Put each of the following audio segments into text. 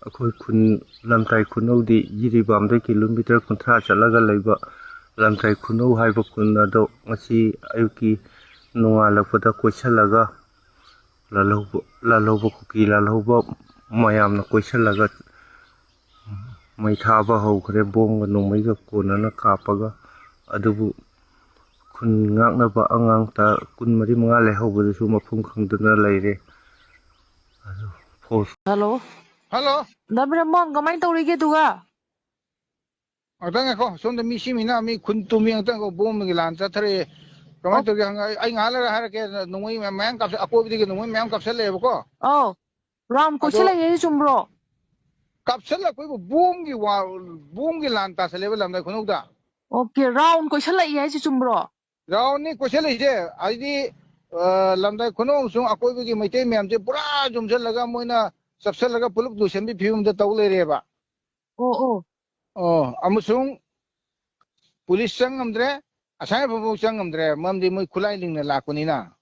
ꯑꯩꯈꯣꯏ ꯈꯨꯟ ꯂꯝꯇꯥꯏ ꯈꯨꯅꯧꯗꯤ ꯖꯤꯔꯤ ꯂꯝꯗꯥꯏ ꯀꯤꯂꯣꯃꯤꯇꯔ 30 ꯆꯠꯂꯒ ꯂꯩꯕ ꯂꯝꯇꯥꯏ ꯈꯨꯅꯧ ꯍꯥꯏꯕ ꯈꯨꯟ ꯑꯗꯣ ꯉꯁꯤ ꯑꯌꯨꯛꯀꯤ ꯅꯣꯡꯉꯥꯜꯂꯛꯄꯗ ꯀꯣꯏꯁꯜꯂꯒ ꯂꯥꯜꯍꯧꯕ ꯀꯨꯀꯤ ꯂꯥꯜꯍꯧꯕ ꯃꯌꯥꯝꯅ ꯀꯣꯏꯁꯜꯂꯒ ꯃꯩ ꯊꯥꯕ ꯍꯧꯈ꯭ꯔꯦ ꯕꯣꯝꯒ ꯅꯣꯡꯃꯩꯒ ꯀꯣꯟꯅꯅ ꯀꯥꯞꯄꯒ ꯑꯗꯨꯕꯨ ꯈꯨꯟ ꯉꯥꯛꯅꯕ ꯑꯉꯥꯡ 24-25 ꯂꯩꯍꯧꯕꯗꯨꯁꯨ ꯃꯐꯝ ꯈꯪꯗꯅ ꯂꯩꯔꯦ ꯑꯗꯨ Hello. Hello. Dabramon, kamay tawrige duga. Atang ko, sonda misi mina mi kuntumi atang ko bom gi lan chathare. Kamay to ai ngala har ke nungui mayam kap ako bi gi nungui mayam kapsel le ko. Oh. Round ko sila ye chumbro. Kapsel la koi bom gi lan ta sele lam da khunuk da. Okay, round ko sila ye chumbro. Raw ni ko sele je ai di lam da khunuk sung ako bi gi maite mayam je pura jum sel laga moina sapsel laga puluk du sem bi phim da taw le re ba. Oh. Oh, amusung police sang amdre asai babu sang amdre mamdi moi khulai lingna lakunina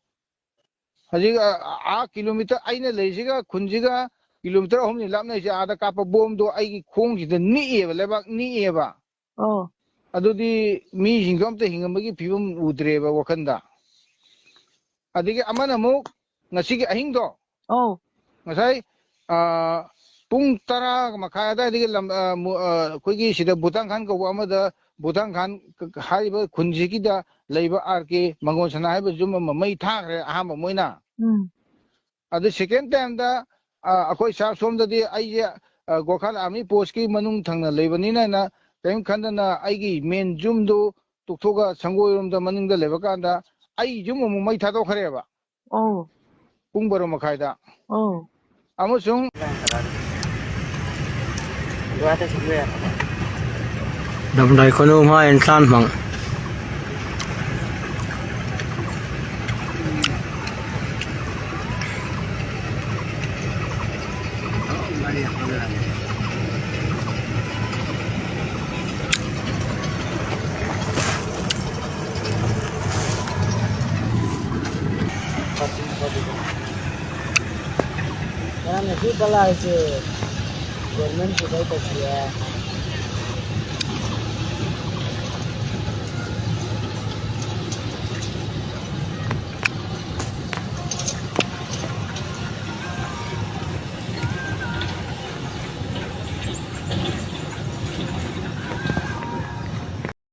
haji a kilometer aina leisiga khunjiga kilometer homni lapna je ada kapa bom do ai khong ji da ni eba lebak ni eba Oh. adudi mi hingam te hingamagi phibum udreba wakanda adigi amana mu ngasigi ahing do Oh. ngasai pung tara makhai da digi lam khoigi sida butang khan ko amada butang khan haiba khunjigi da leiba arke mangon sana haiba juma mai thakre ahamba moina adu second time da akoi sa som da di ai je gokhal army post ki manung thangna leibani na kaim khandana ai gi main jum do tuktoga sangoi rom da maning da leba kan da ai jum mu mai tha do khare ba Oh. pung baro makhai da Oh. amusung Lamdai khunougi ma insan mang Yang nasi balai je, government sudah kerja.